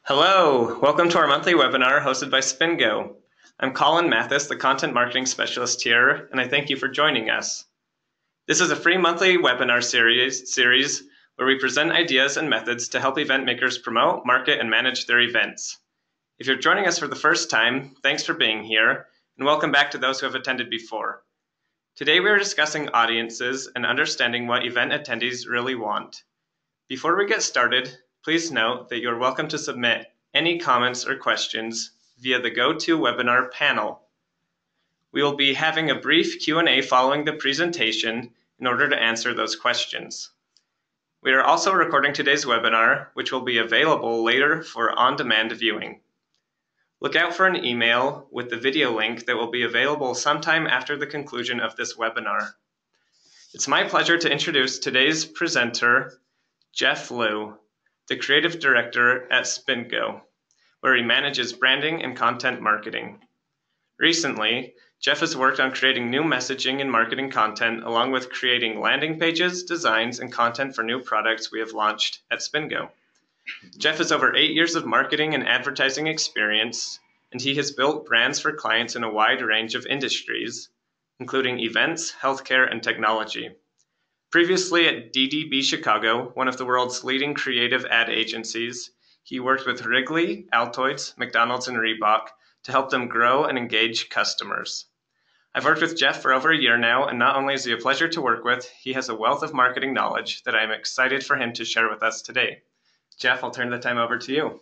Hello, welcome to our monthly webinar hosted by SpinGo. I'm Colin Mathis, the Content Marketing Specialist here, and I thank you for joining us. This is a free monthly webinar series where we present ideas and methods to help event makers promote, market, and manage their events. If you're joining us for the first time, thanks for being here, and welcome back to those who have attended before. Today we are discussing audiences and understanding what event attendees really want. Before we get started, please note that you're welcome to submit any comments or questions via the GoToWebinar panel. We will be having a brief Q&A following the presentation in order to answer those questions. We are also recording today's webinar, which will be available later for on-demand viewing. Look out for an email with the video link that will be available sometime after the conclusion of this webinar. It's my pleasure to introduce today's presenter, Jeff Liu, the Creative Director at SpinGo, where he manages branding and content marketing. Recently, Jeff has worked on creating new messaging and marketing content, along with creating landing pages, designs, and content for new products we have launched at SpinGo. Jeff has over 8 years of marketing and advertising experience, and he has built brands for clients in a wide range of industries, including events, healthcare, and technology. Previously at DDB Chicago, one of the world's leading creative ad agencies, he worked with Wrigley, Altoids, McDonald's, and Reebok to help them grow and engage customers. I've worked with Jeff for over a year now, and not only is he a pleasure to work with, he has a wealth of marketing knowledge that I'm excited for him to share with us today. Jeff, I'll turn the time over to you.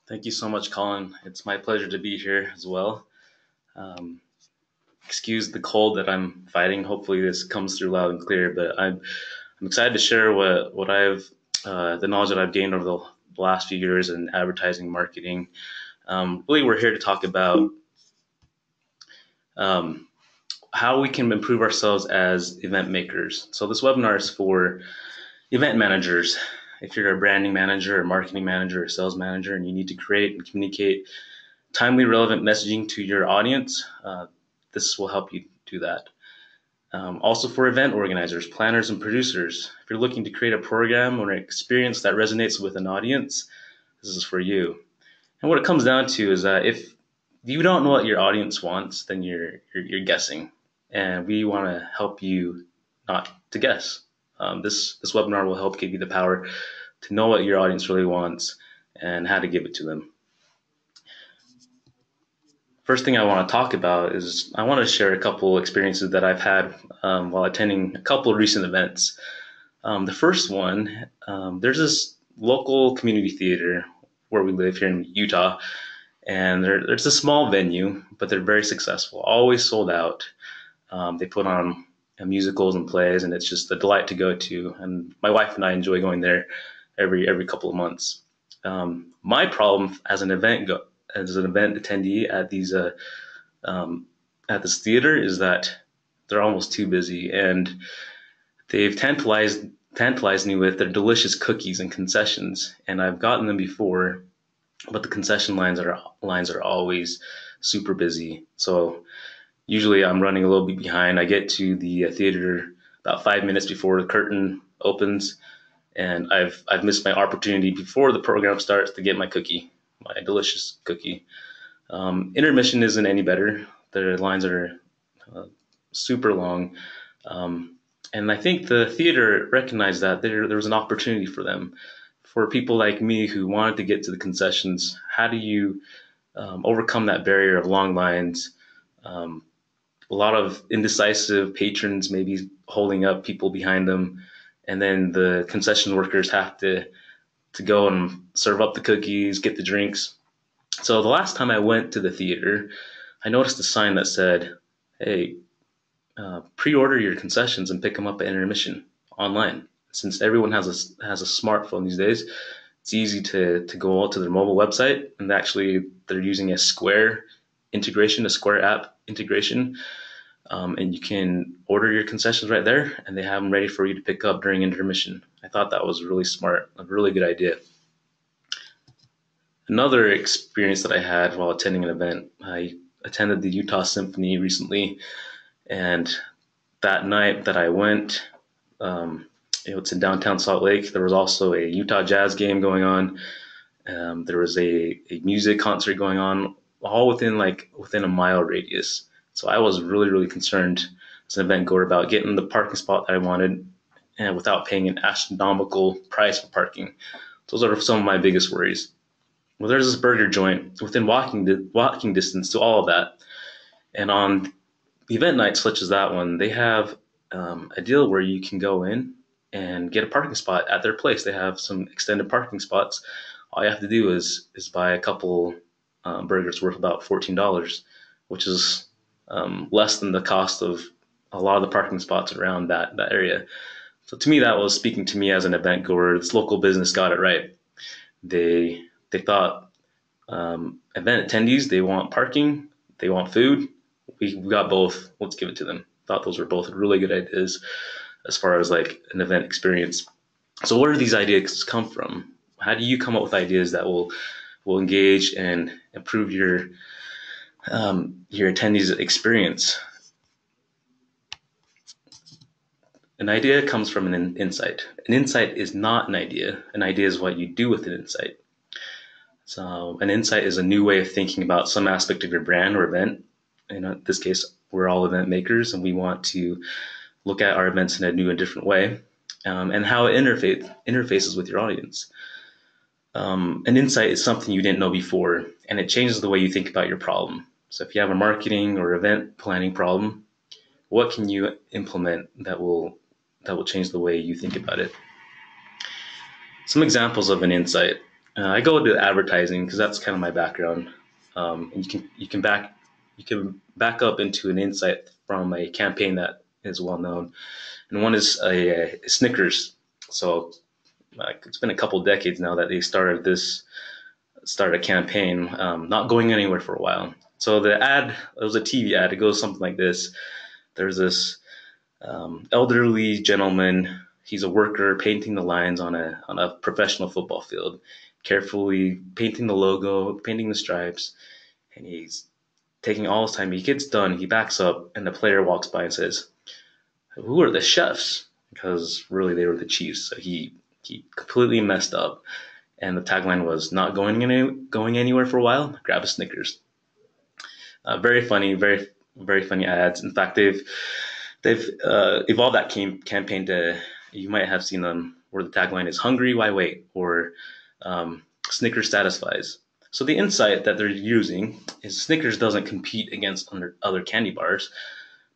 Thank you so much, Colin. It's my pleasure to be here as well. Excuse the cold that I'm fighting. Hopefully this comes through loud and clear, but I'm excited to share what I've the knowledge that I've gained over the last few years in advertising marketing. Really, we're here to talk about how we can improve ourselves as event makers. So this webinar is for event managers. If you're a branding manager, a marketing manager, or sales manager, and you need to create and communicate timely, relevant messaging to your audience, this will help you do that. Also for event organizers, planners, and producers, if you're looking to create a program or an experience that resonates with an audience, this is for you. And what it comes down to is that if you don't know what your audience wants, then you're guessing. And we want to help you not to guess. This webinar will help give you the power to know what your audience really wants and how to give it to them. First thing I want to talk about is I want to share a couple experiences that I've had while attending a couple of recent events. The first one, there's this local community theater where we live here in Utah, and there's a small venue, but they're very successful, always sold out. They put on musicals and plays, and it's just a delight to go to. And my wife and I enjoy going there every couple of months. My problem as an event attendee at this theater is that they're almost too busy, and they've tantalized me with their delicious cookies and concessions. And I've gotten them before, but the concession lines are always super busy. So usually I'm running a little bit behind. I get to the theater about 5 minutes before the curtain opens, and I've missed my opportunity before the program starts to get my cookie, my delicious cookie. Intermission isn't any better. The lines are super long. And I think the theater recognized that there was an opportunity for them. For people like me who wanted to get to the concessions, how do you overcome that barrier of long lines? A lot of indecisive patrons maybe holding up people behind them, and then the concession workers have to go and serve up the cookies, get the drinks. So the last time I went to the theater, I noticed a sign that said, hey, pre-order your concessions and pick them up at intermission online. Since everyone has a smartphone these days, it's easy to go out to their mobile website, and actually they're using a Square app integration, and you can order your concessions right there, and they have them ready for you to pick up during intermission. I thought that was really smart, a really good idea. Another experience that I had while attending an event, I attended the Utah Symphony recently, and that night that I went, it's in downtown Salt Lake. There was also a Utah Jazz game going on, There was a music concert going on, all within a mile radius. So I was really, really concerned as an event goer about getting the parking spot that I wanted, and without paying an astronomical price for parking. Those are some of my biggest worries. Well, there's this burger joint within walking distance to all of that, and on event nights such as that one, they have a deal where you can go in and get a parking spot at their place. They have some extended parking spots. All you have to do is buy a couple burgers worth about $14, which is less than the cost of a lot of the parking spots around that area. So to me, that was speaking to me as an event goer. This local business got it right. They thought event attendees, they want parking, they want food. We got both. Let's give it to them. Thought those were both really good ideas as far as like an event experience. So where do these ideas come from? How do you come up with ideas that will engage and improve your attendees' experience? An idea comes from an insight. An insight is not an idea. An idea is what you do with an insight. So an insight is a new way of thinking about some aspect of your brand or event. In this case, we're all event makers, and we want to look at our events in a new and different way, and how it interfaces with your audience. An insight is something you didn't know before, and it changes the way you think about your problem. So if you have a marketing or event planning problem, what can you implement that will change the way you think about it? Some examples of an insight. I go to advertising because that's kind of my background. And you can back up into an insight from a campaign that is well known, and one is a Snickers. So it's been a couple of decades now that they started a campaign, not going anywhere for a while. So the ad, it was a TV ad. It goes something like this. There's this elderly gentleman. He's a worker painting the lines on a professional football field, carefully painting the logo, painting the stripes, and he's taking all his time. He gets done, he backs up, and the player walks by and says, "Who are the chefs?" Because really they were the Chiefs. So he completely messed up, and the tagline was, "Not going anywhere for a while. Grab a Snickers." Very funny, very very funny ads. In fact, they've evolved that campaign to, you might have seen them, where the tagline is "Hungry, why wait?" or Snickers satisfies. So the insight that they're using is Snickers doesn't compete against other candy bars,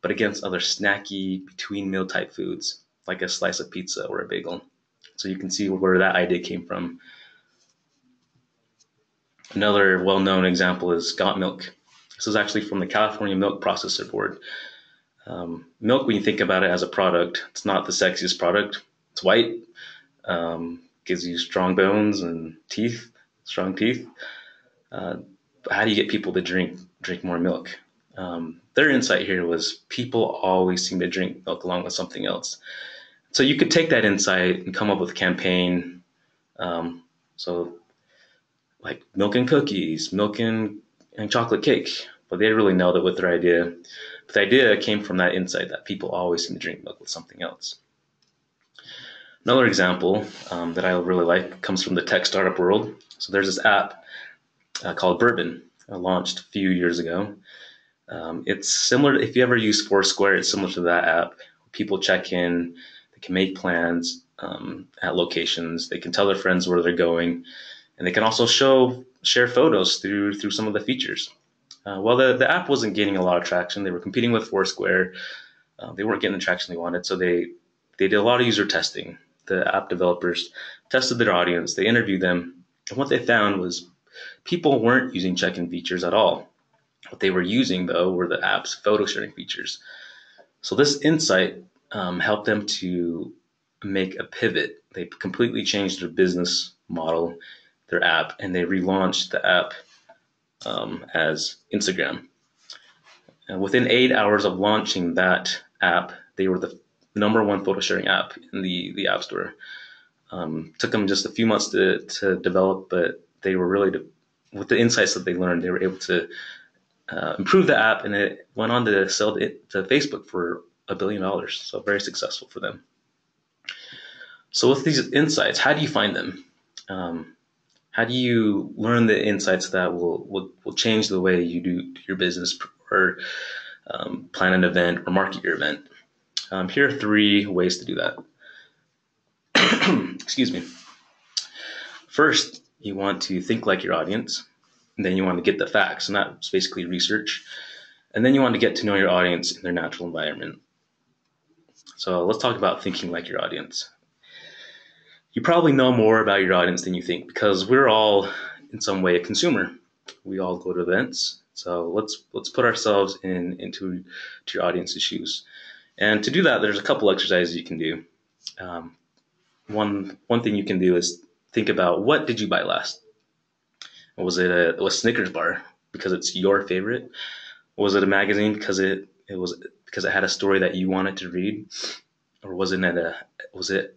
but against other snacky between meal type foods, like a slice of pizza or a bagel. So you can see where that idea came from. Another well-known example is Got Milk. This is actually from the California Milk Processor Board. Milk, when you think about it as a product, it's not the sexiest product. It's white, gives you strong bones and strong teeth. How do you get people to drink more milk? Their insight here was people always seem to drink milk along with something else. So you could take that insight and come up with a campaign. So like milk and cookies, milk and chocolate cake. But they really nailed it with their idea. But the idea came from that insight that people always seem to drink milk with something else. Another example that I really like comes from the tech startup world. So there's this app called Bourbon, launched a few years ago. It's similar, if you ever use Foursquare, it's similar to that app. People check in, they can make plans at locations, they can tell their friends where they're going, and they can also share photos through some of the features. Well, the app wasn't gaining a lot of traction. They were competing with Foursquare. They weren't getting the traction they wanted, so they did a lot of user testing. The app developers tested their audience, they interviewed them, and what they found was people weren't using check-in features at all. What they were using, though, were the app's photo sharing features. So this insight helped them to make a pivot. They completely changed their business model, their app, and they relaunched the app as Instagram. And within 8 hours of launching that app, they were the number one photo sharing app in the App Store. Took them just a few months to develop, but they were really, with the insights that they learned, they were able to improve the app, and it went on to sell it to Facebook for $1 billion. So very successful for them. So with these insights, how do you find them? How How do you learn the insights that will change the way you do your business or plan an event or market your event? Here are 3 ways to do that. Excuse me. First, you want to think like your audience, and then you want to get the facts, and that's basically research. And then you want to get to know your audience in their natural environment. So let's talk about thinking like your audience. You probably know more about your audience than you think, because we're all in some way a consumer. We all go to events. So let's put ourselves into your audience's shoes. And to do that, there's a couple exercises you can do. One thing you can do is think about, what did you buy last? Was it a Snickers bar because it's your favorite? Was it a magazine because it had a story that you wanted to read? Or was it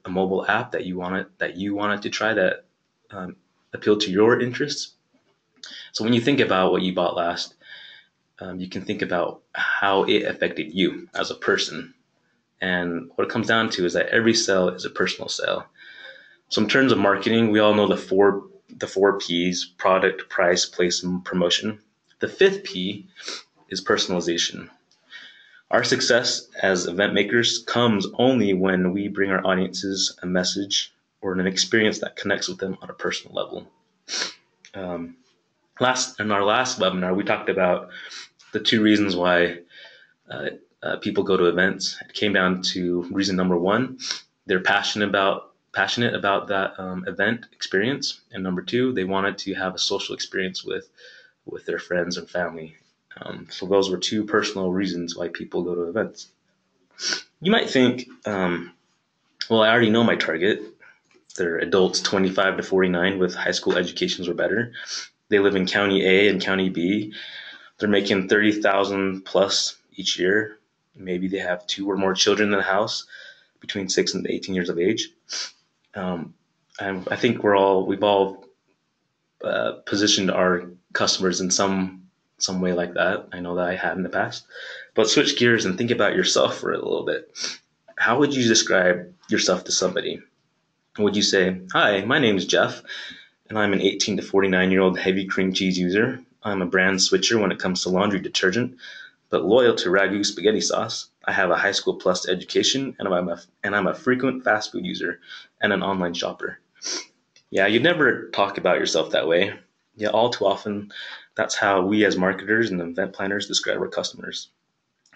a mobile app that you wanted to try that appealed to your interests? So when you think about what you bought last, you can think about how it affected you as a person. And what it comes down to is that every sale is a personal sale. So in terms of marketing, we all know the four P's: product, price, place, and promotion. The 5th P is personalization. Our success as event makers comes only when we bring our audiences a message or an experience that connects with them on a personal level. In our last webinar, we talked about the 2 reasons why people go to events. It came down to reason number 1: they're passionate about that event experience, and number 2, they wanted to have a social experience with their friends and family. So those were 2 personal reasons why people go to events. You might think, well, I already know my target. They're adults 25 to 49 with high school educations or better. They live in County A and County B. They're making $30,000 plus each year. Maybe they have 2 or more children in the house between 6 and 18 years of age. And I think we've all positioned our customers in some way like that. I know that I have in the past. But switch gears and think about yourself for a little bit. How would you describe yourself to somebody? Would you say, "Hi, my name is Jeff, and I'm an 18 to 49-year-old heavy cream cheese user. I'm a brand switcher when it comes to laundry detergent, but loyal to Ragu spaghetti sauce. I have a high school plus education, and I'm a frequent fast food user and an online shopper." Yeah, you'd never talk about yourself that way. Yeah, all too often, that's how we as marketers and event planners describe our customers.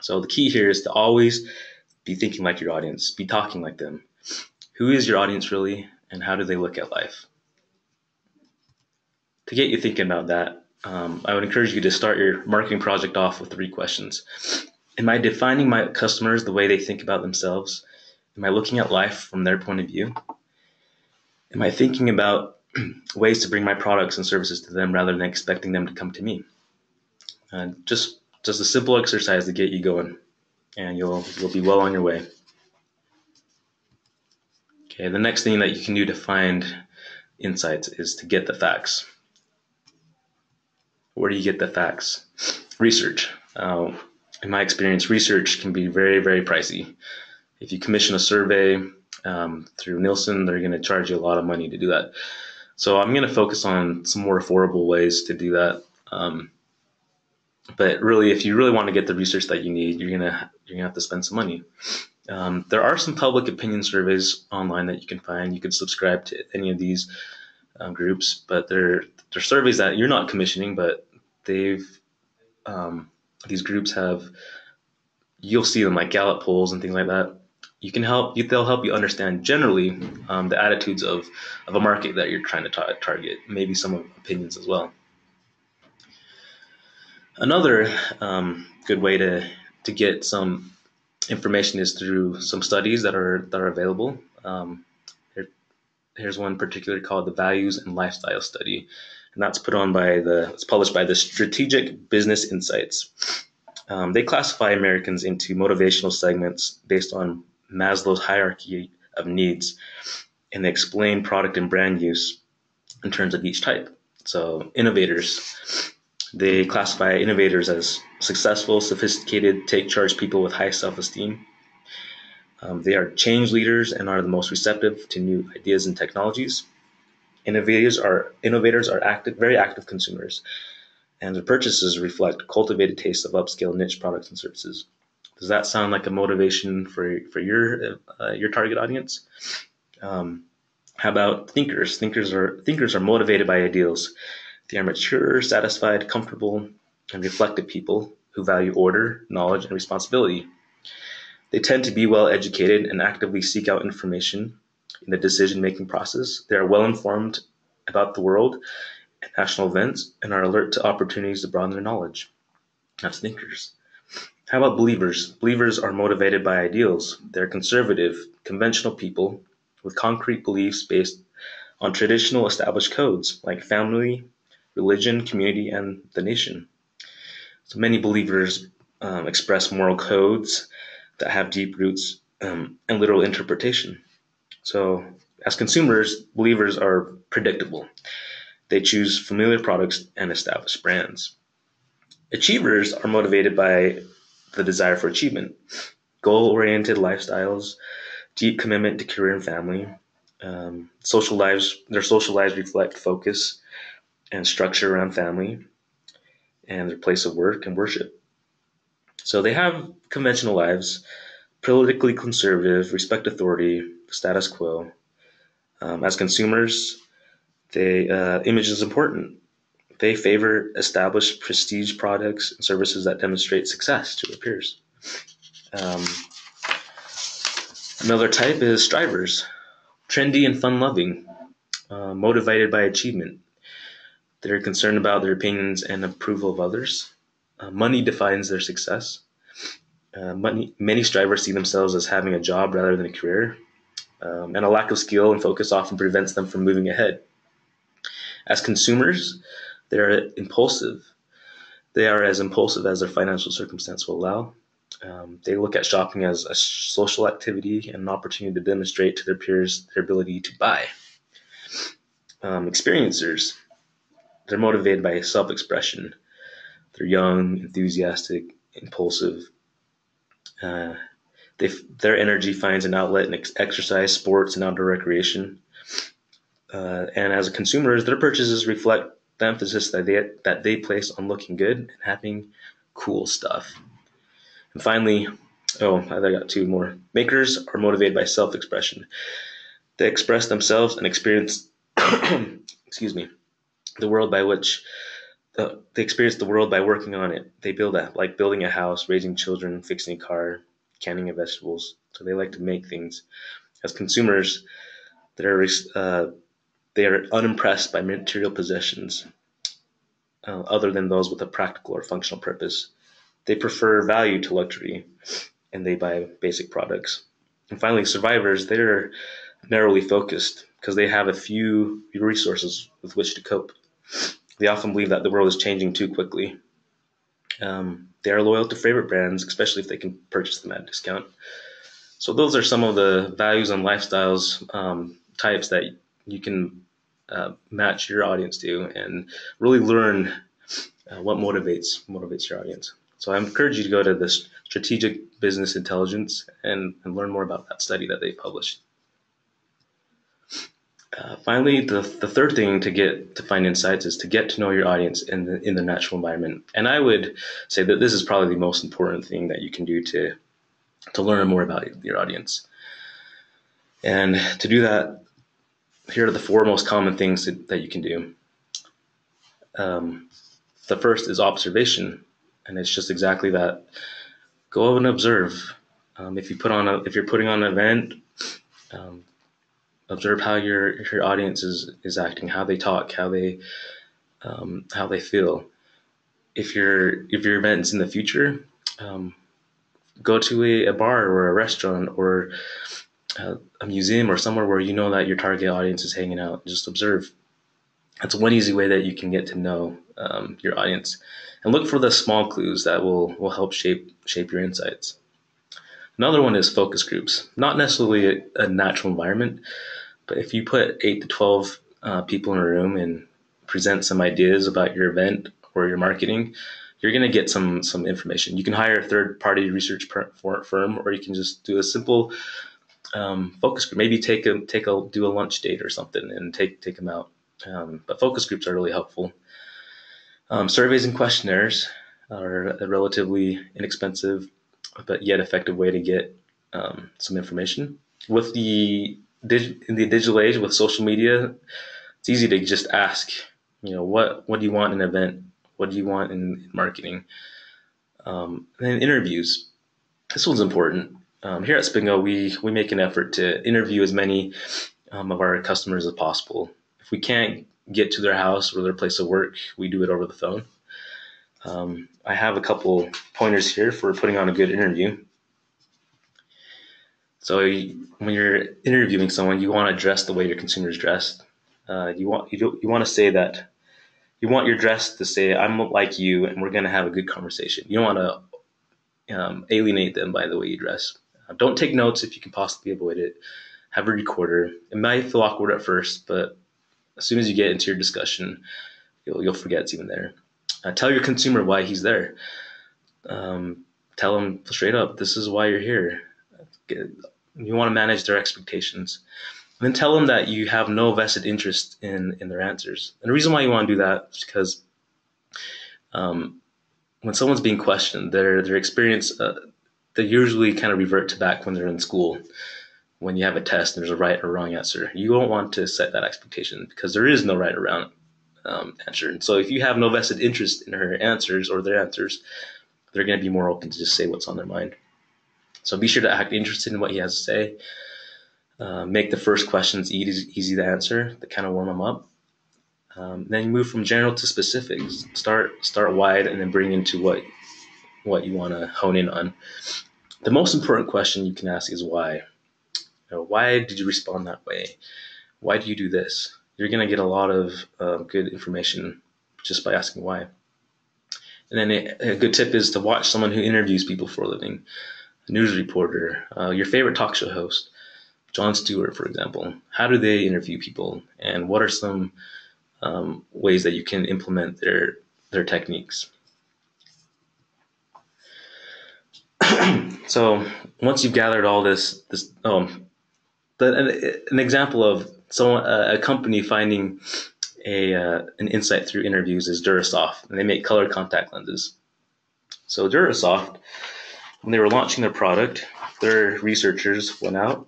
So the key here is to always be thinking like your audience, be talking like them. Who is your audience really, and how do they look at life? To get you thinking about that, I would encourage you to start your marketing project off with 3 questions. Am I defining my customers the way they think about themselves? Am I looking at life from their point of view? Am I thinking about ways to bring my products and services to them rather than expecting them to come to me? Just a simple exercise to get you going, and you'll be well on your way. Okay, the next thing that you can do to find insights is to get the facts. Where do you get the facts? Research. In my experience, research can be very, very pricey. If you commission a survey through Nielsen, they're going to charge you a lot of money to do that. So I'm going to focus on some more affordable ways to do that. But really, if you really want to get the research that you need, you're gonna have to spend some money. There are some public opinion surveys online that you can find. You could subscribe to any of these groups, but they're surveys that you're not commissioning, but these groups have, you'll see them like Gallup polls and things like that. They'll help you understand generally the attitudes of a market that you're trying to target, maybe some opinions as well. Another good way to get some information is through some studies that are available. Here's one particular called the Values and Lifestyle Study, and that's it's published by the Strategic Business Insights. They classify Americans into motivational segments based on Maslow's hierarchy of needs, and they explain product and brand use in terms of each type. So innovators. They classify innovators as successful, sophisticated, take charge people with high self-esteem. They are change leaders and are the most receptive to new ideas and technologies. Innovators are very active consumers, and their purchases reflect cultivated tastes of upscale niche products and services. Does that sound like a motivation for your target audience? Um, how about thinkers? Thinkers are motivated by ideals. They are mature, satisfied, comfortable, and reflective people who value order, knowledge, and responsibility. They tend to be well educated and actively seek out information in the decision making process. They are well informed about the world and national events and are alert to opportunities to broaden their knowledge. That's thinkers. How about believers? Believers are motivated by ideals. They're conservative, conventional people with concrete beliefs based on traditional established codes like family, religion, community, and the nation. So many believers express moral codes that have deep roots and literal interpretation. So, as consumers, believers are predictable. They choose familiar products and established brands. Achievers are motivated by the desire for achievement, goal-oriented lifestyles, deep commitment to career and family. Their social lives reflect focus and structure around family and their place of work and worship. So they have conventional lives, politically conservative, respect authority, status quo. As consumers, image is important. They favor established prestige products and services that demonstrate success to their peers. Um, Another type is strivers, trendy and fun-loving, motivated by achievement. They're concerned about their opinions and approval of others. Money defines their success. Many strivers see themselves as having a job rather than a career, and a lack of skill and focus often prevents them from moving ahead. As consumers, they're impulsive. They are as impulsive as their financial circumstance will allow. They look at shopping as a social activity and an opportunity to demonstrate to their peers their ability to buy. Experiencers, they're motivated by self-expression. They're young, enthusiastic, impulsive. Uh, their energy finds an outlet in exercise, sports, and outdoor recreation. And as a consumers, their purchases reflect the emphasis that they place on looking good and having cool stuff. And finally, I got two more. Makers are motivated by self-expression. They express themselves and experience, excuse me, the world by which they experience the world by working on it. They build like building a house, raising children, fixing a car, canning of vegetables. So they like to make things. As consumers, they are unimpressed by material possessions other than those with a practical or functional purpose. They prefer value to luxury, and they buy basic products. And finally, survivors, they're narrowly focused because they have a few resources with which to cope. They often believe that the world is changing too quickly. They are loyal to favorite brands, especially if they can purchase them at a discount. So those are some of the values and lifestyles types that you can match your audience to and really learn what motivates your audience. So I encourage you to go to the Strategic Business Intelligence and learn more about that study that they published. Finally, the third thing to find insights is to get to know your audience in the natural environment. And I would say that this is probably the most important thing that you can do to learn more about your audience. And to do that, here are the four most common things that you can do. The first is observation, and it's just exactly that. Go out and observe. If you're putting on an event, observe how your audience is acting, how they talk, how they feel. If your event's in the future, go to a bar or a restaurant or a museum or somewhere where you know that your target audience is hanging out. Just observe. That's one easy way that you can get to know your audience, and look for the small clues that will help shape your insights. Another one is focus groups. Not necessarily a natural environment, but if you put 8 to 12 people in a room and present some ideas about your event or your marketing, you're going to get some information. You can hire a third-party research firm, or you can just do a simple focus group. Maybe do a lunch date or something and take them out But focus groups are really helpful. Surveys and questionnaires are a relatively inexpensive but yet effective way to get some information. With in the digital age with social media, it's easy to just ask, what do you want in an event? What do you want in marketing? And then interviews. This one's important. Here at SpinGo, we make an effort to interview as many of our customers as possible. If we can't get to their house or their place of work, we do it over the phone. I have a couple pointers here for putting on a good interview. So when you're interviewing someone, you want to dress the way your consumer's dressed. You want to say that you want your dress to say, "I'm like you, and we're going to have a good conversation." You don't want to alienate them by the way you dress. Don't take notes if you can possibly avoid it. Have a recorder. It might feel awkward at first, but as soon as you get into your discussion, you'll forget it's even there. Tell your consumer why he's there. Tell them straight up, this is why you're here. You want to manage their expectations. And then tell them that you have no vested interest in their answers. And the reason why you want to do that is because when someone's being questioned, their experience, they usually kind of revert to back when they're in school. When you have a test and there's a right or wrong answer, you don't want to set that expectation because there is no right or wrong answer. And so if you have no vested interest in her answers or their answers, they're going to be more open to just say what's on their mind. So be sure to act interested in what he has to say. Make the first questions easy to answer to kind of warm them up. Then you move from general to specifics. Start wide and then bring into what you want to hone in on. The most important question you can ask is why. Why did you respond that way? Why do you do this? You're going to get a lot of good information just by asking why. And then a good tip is to watch someone who interviews people for a living. A news reporter, your favorite talk show host, Jon Stewart, for example. How do they interview people? And what are some ways that you can implement their techniques? So once you've gathered all this, an example of a company finding an insight through interviews is Durasoft, and they make color contact lenses. So Durasoft, when they were launching their product, their researchers went out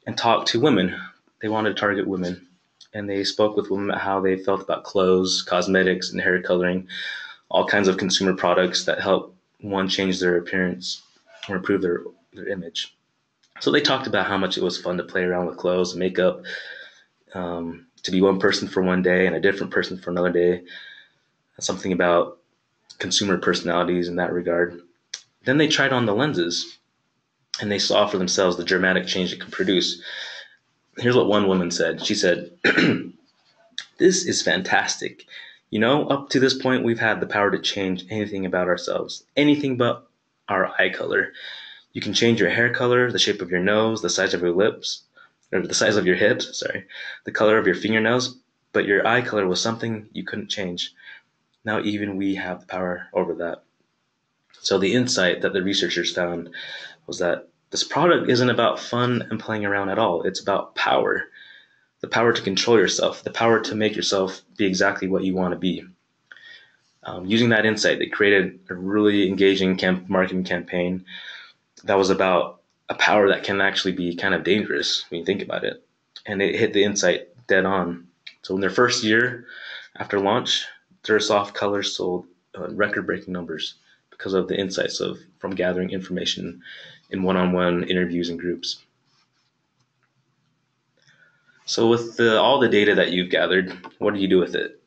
and talked to women. They wanted to target women, and they spoke with women about how they felt about clothes, cosmetics, and hair coloring, all kinds of consumer products that help one change their appearance or improve their image. So they talked about how much it was fun to play around with clothes and makeup, to be one person for one day and a different person for another day. Something about consumer personalities in that regard. Then they tried on the lenses, and they saw for themselves the dramatic change it could produce. Here's what one woman said. She said, "This is fantastic. Up to this point, we've had the power to change anything about ourselves, anything but our eye color. You can change your hair color, the shape of your nose, the size of your lips, or the size of your hips, the color of your fingernails, but your eye color was something you couldn't change. Now even we have the power over that." So the insight that the researchers found was that this product isn't about fun and playing around at all. It's about power. The power to control yourself, the power to make yourself be exactly what you want to be. Using that insight, they created a really engaging marketing campaign that was about a power that can actually be kind of dangerous when you think about it. And it hit the insight dead on. So in their first year after launch, Durasoft colors sold record-breaking numbers because of the insights from gathering information in one-on-one interviews and groups. So with all the data that you've gathered, what do you do with it?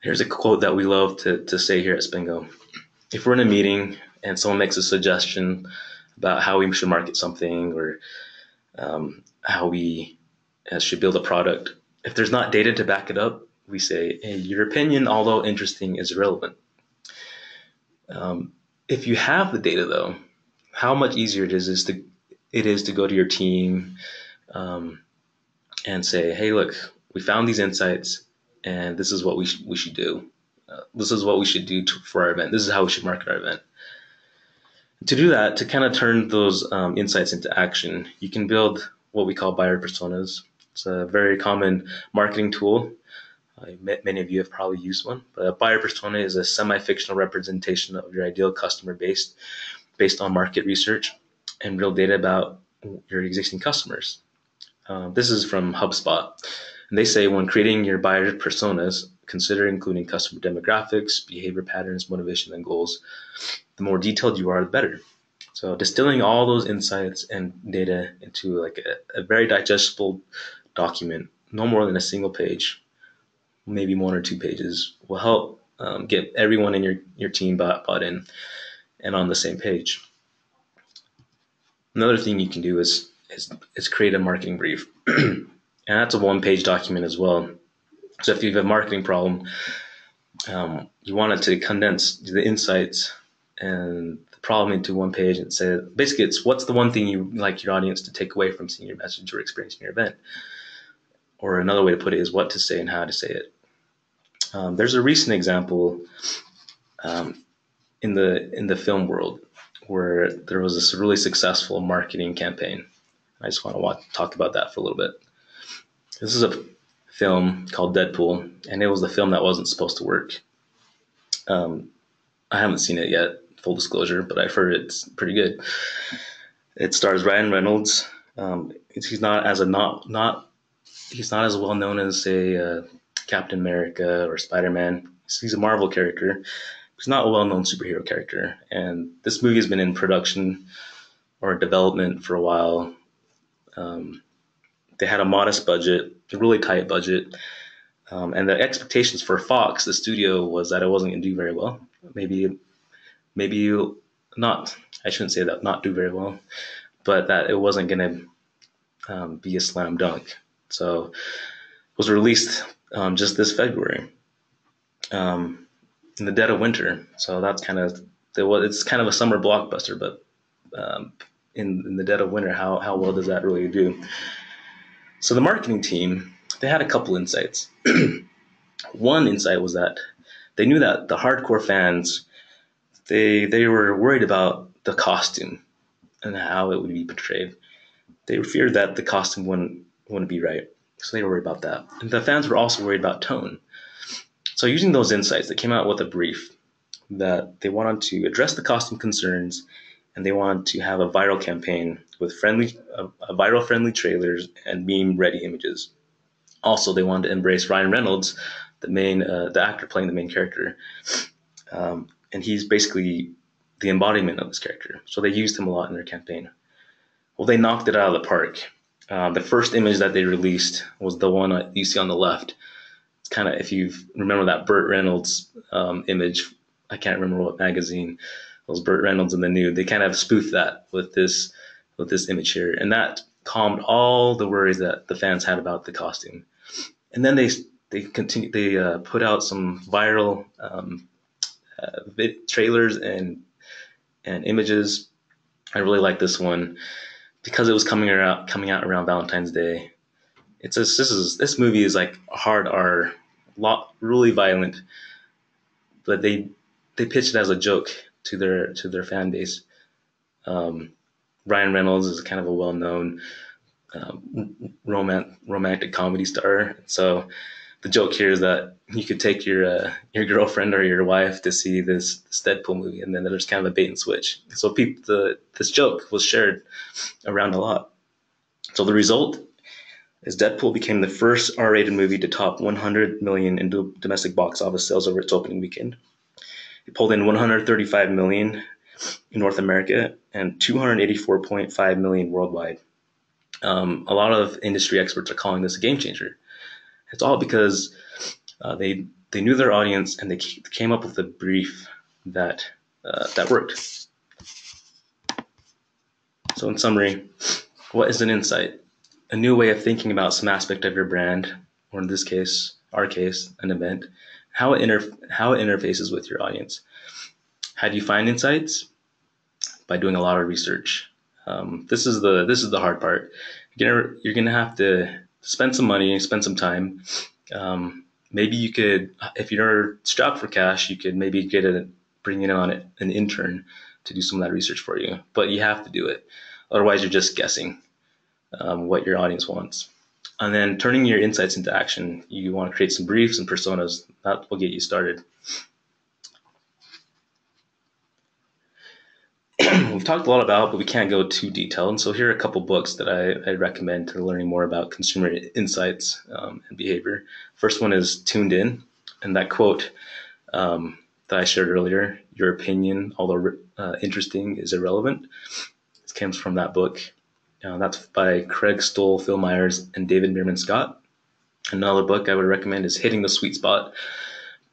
Here's a quote that we love to say here at SpinGo. If we're in a meeting and someone makes a suggestion about how we should market something or how we should build a product, if there's not data to back it up, we say, "Hey, your opinion, although interesting, is irrelevant." If you have the data, though, how much easier it is to go to your team and say, "Hey, look, we found these insights, and this is what we should do. This is what we should do for our event. This is how we should market our event." To do that, to kind of turn those insights into action, you can build what we call buyer personas. It's a very common marketing tool. Many of you have probably used one. But a buyer persona is a semi-fictional representation of your ideal customer base based on market research and real data about your existing customers. This is from HubSpot. And they say when creating your buyer personas, consider including customer demographics, behavior patterns, motivation, and goals. The more detailed you are, the better. So distilling all those insights and data into like a very digestible document, no more than a single page, maybe 1 or 2 pages, will help get everyone in your team bought in and on the same page. Another thing you can do is create a marketing brief. And that's a 1-page document as well. So if you have a marketing problem, you want it to condense the insights and the problem into 1 page and say, basically, it's what's the one thing you like your audience to take away from seeing your message or experiencing your event. Or another way to put it is what to say and how to say it. There's a recent example in the film world where there was this really successful marketing campaign. I just want to talk about that for a little bit. This is a film called Deadpool, and it was the film that wasn't supposed to work. I haven't seen it yet, full disclosure, but I've heard it's pretty good. It stars Ryan Reynolds. He's not as well known as, say, Captain America or Spider-Man. He's a Marvel character. He's not a well-known superhero character. And this movie has been in production or development for a while. They had a modest budget, a really tight budget. And the expectations for Fox, the studio, was that it wasn't going to do very well. Maybe not, I shouldn't say that, not do very well, but that it wasn't going to be a slam dunk. So it was released just this February in the dead of winter. So that's it's kind of a summer blockbuster, but in the dead of winter, how well does that really do? So the marketing team, they had a couple insights. One insight was that they knew that the hardcore fans, they were worried about the costume and how it would be portrayed. They feared that the costume wouldn't be right. So they were worried about that. And the fans were also worried about tone. So using those insights, they came out with a brief that they wanted to address the costume concerns, and they wanted to have a viral campaign with viral-friendly trailers and meme-ready images. Also, they wanted to embrace Ryan Reynolds, the actor playing the main character. And he's basically the embodiment of this character. So they used him a lot in their campaign. Well, they knocked it out of the park. The first image that they released was the one you see on the left. It's kind of, if you remember that Burt Reynolds image, I can't remember what magazine, it was Burt Reynolds in the Nude. They kind of spoofed that with this image here. And that calmed all the worries that the fans had about the costume. And then they put out some viral trailers and images. I really like this one because it was coming out around Valentine's Day. This movie is like hard R, really violent, but they pitched it as a joke to their fan base. Ryan Reynolds is kind of a well-known romantic comedy star, so the joke here is that you could take your girlfriend or your wife to see this Deadpool movie, and then there's kind of a bait and switch. So this joke was shared around a lot. So the result is Deadpool became the first R-rated movie to top 100 million in domestic box office sales over its opening weekend. It pulled in 135 million in North America and 284.5 million worldwide. A lot of industry experts are calling this a game changer. It's all because they knew their audience and they came up with a brief that worked. So in summary, what is an insight? A new way of thinking about some aspect of your brand, or in this case, our case, an event, how it interfaces with your audience. How do you find insights? By doing a lot of research. This is the hard part. You're gonna have to spend some money, spend some time. Maybe you could, if you're strapped for cash, you could maybe bring in on an intern to do some of that research for you. But you have to do it. Otherwise, you're just guessing. what your audience wants. And then turning your insights into action. You want to create some briefs and personas. That will get you started. We've talked a lot about, but we can't go too detailed. And so here are a couple books that I recommend to learning more about consumer insights and behavior. First one is Tuned In. And that quote that I shared earlier, your opinion, although interesting, is irrelevant. This comes from that book. That's by Craig Stoll, Phil Myers, and David Meerman Scott. Another book I would recommend is Hitting the Sweet Spot,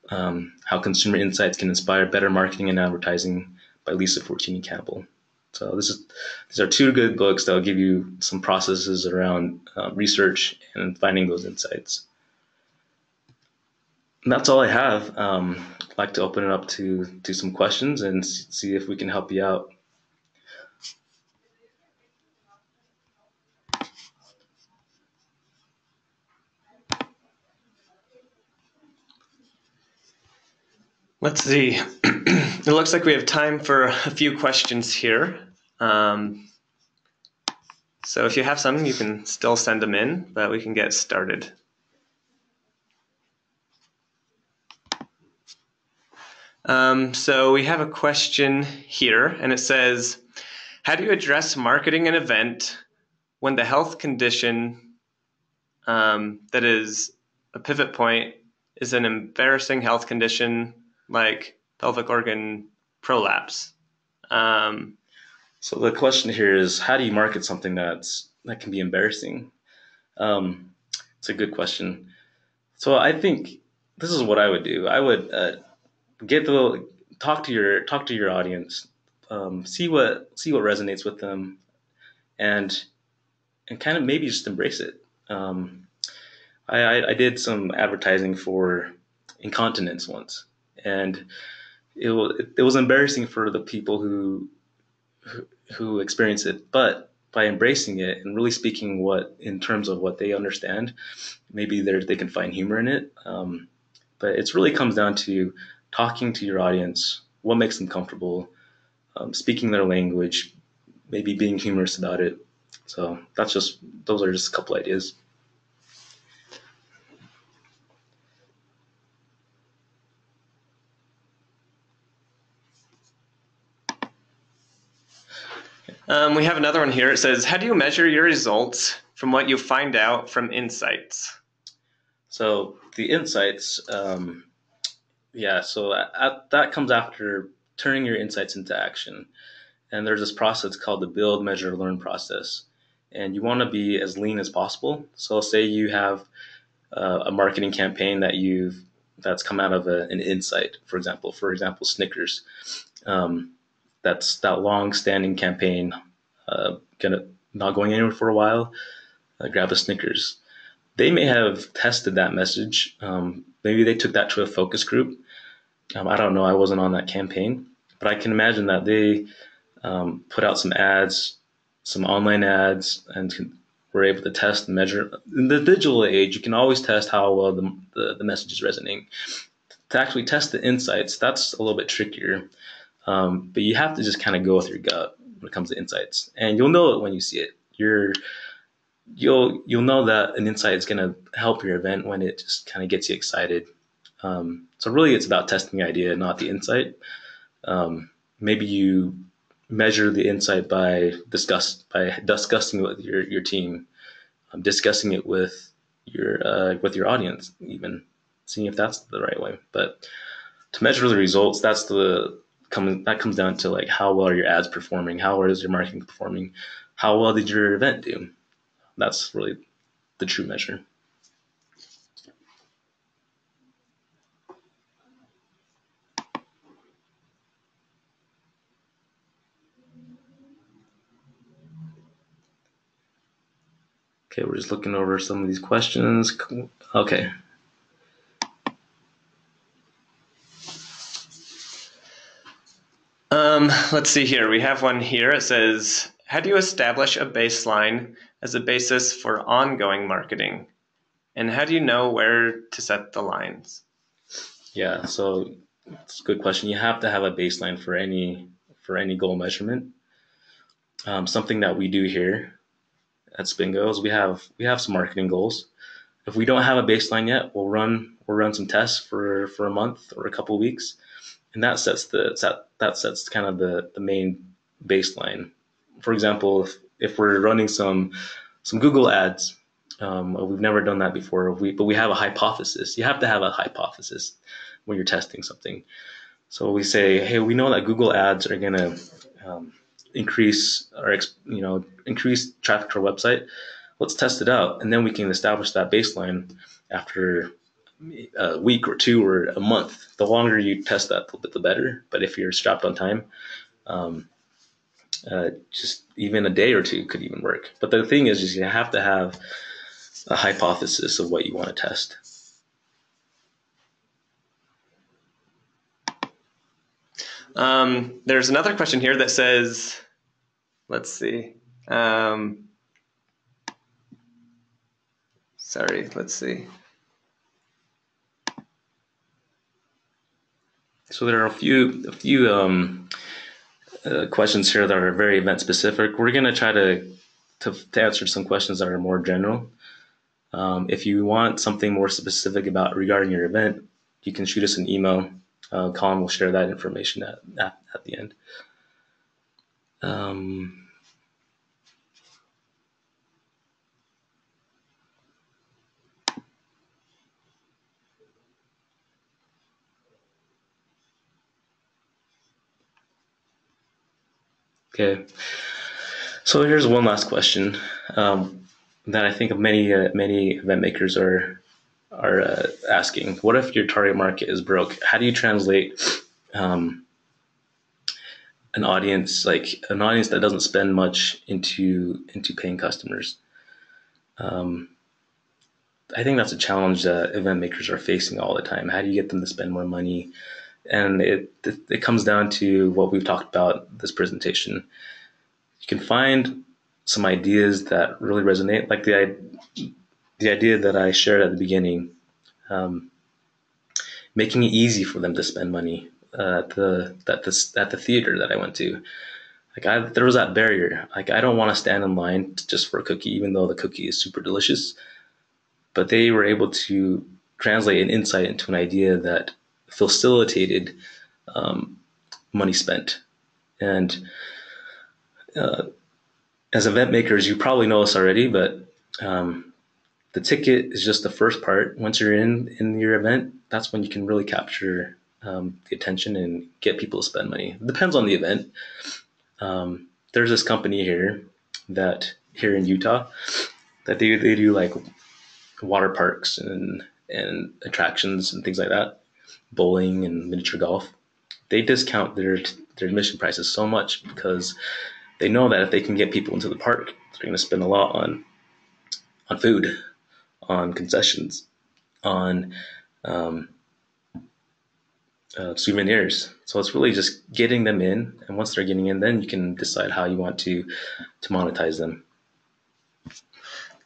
How Consumer Insights Can Inspire Better Marketing and Advertising by Lisa Fortini Campbell. So these are two good books that will give you some processes around research and finding those insights. And that's all I have. I'd like to open it up to some questions and see if we can help you out. Let's see. It looks like we have time for a few questions here. So if you have some, you can still send them in, but we can get started. So we have a question here, and it says, how do you address marketing an event when the health condition that is a pivot point is an embarrassing health condition like pelvic organ prolapse? So the question here is, how do you market something that can be embarrassing? It's a good question. So I think this is what I would do. I would talk to your audience, see what resonates with them, and kind of maybe just embrace it. I did some advertising for incontinence once, and it was embarrassing for the people who experience it, but by embracing it and really speaking in terms of what they understand, maybe they can find humor in it. But it really comes down to talking to your audience, what makes them comfortable, speaking their language, maybe being humorous about it. So those are just a couple ideas. We have another one here. It says, how do you measure your results from what you find out from insights? So the insights, so that comes after turning your insights into action. And there's this process called the build, measure, learn process. And you want to be as lean as possible. So say you have a marketing campaign that's come out of an insight, for example, Snickers. That's that long-standing campaign, not going anywhere for a while. Grab a Snickers. They may have tested that message. Maybe they took that to a focus group. I don't know. I wasn't on that campaign, but I can imagine that they put out some ads, some online ads, and were able to test and measure. In the digital age, you can always test how well the message is resonating. To actually test the insights, that's a little bit trickier. But you have to just kind of go with your gut when it comes to insights, and you'll know it when you see it. You'll know that an insight is going to help your event when it just kind of gets you excited. So really, it's about testing the idea, not the insight. Maybe you measure the insight by discussing it with your team, discussing it with your audience, even seeing if that's the right way. But to measure the results, that comes down to like how well are your ads performing, how well is your marketing performing, how well did your event do. That's really the true measure. Okay, we're just looking over some of these questions. Okay. Let's see here. We have one here. It says, how do you establish a baseline as a basis for ongoing marketing? And how do you know where to set the lines? Yeah, so it's a good question. You have to have a baseline for any goal measurement. Something that we do here at SpinGo is we have some marketing goals. If we don't have a baseline yet, we'll run some tests for a month or a couple of weeks, and that sets kind of the main baseline. For example, if we're running some Google ads, we've never done that before. But we have a hypothesis. You have to have a hypothesis when you're testing something. So we say, hey, we know that Google ads are going to increase increase traffic to our website. Let's test it out, and then we can establish that baseline after a week or two or a month. The longer you test that, the better. But if you're strapped on time, just even a day or two could even work. But the thing is you have to have a hypothesis of what you want to test. There's another question here that says, let's see. Sorry, let's see. So there are a few questions here that are very event specific. We're going to try to answer some questions that are more general. If you want something more specific regarding your event, you can shoot us an email. Colin will share that information at the end. Okay, so here's one last question that I think of many event makers are asking. What if your target market is broke? How do you translate an audience that doesn't spend much into paying customers? I think that's a challenge that event makers are facing all the time. How do you get them to spend more money? And it comes down to what we've talked about this presentation. You can find some ideas that really resonate, like the idea that I shared at the beginning, making it easy for them to spend money at the theater that I went to. There was that barrier. I don't want to stand in line just for a cookie, even though the cookie is super delicious. But they were able to translate an insight into an idea that facilitated money spent. And as event makers, you probably know this already, but the ticket is just the first part. Once you're in your event, that's when you can really capture the attention and get people to spend money. It depends on the event. There's this company here in Utah that they do like water parks and attractions and things like that, bowling and miniature golf. They discount their admission prices so much because they know that if they can get people into the park, they're going to spend a lot on food, on concessions, on souvenirs. So it's really just getting them in, and once they're getting in, then you can decide how you want to monetize them.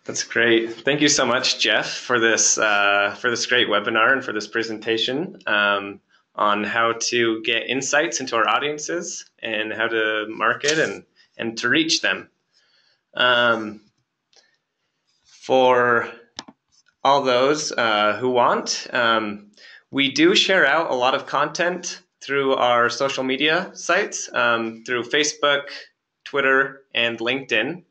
That's great. Thank you so much, Jeff, for this great webinar and for this presentation on how to get insights into our audiences and how to market and to reach them. For all those who want, we do share out a lot of content through our social media sites, through Facebook, Twitter, and LinkedIn.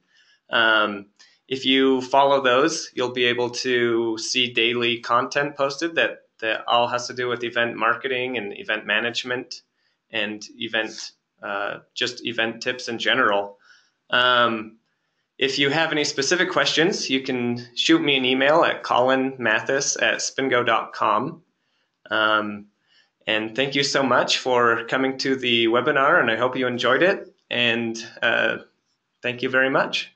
If you follow those, you'll be able to see daily content posted that all has to do with event marketing and event management and just event tips in general. If you have any specific questions, you can shoot me an email at colinmathis@spingo.com. And thank you so much for coming to the webinar, and I hope you enjoyed it. And thank you very much.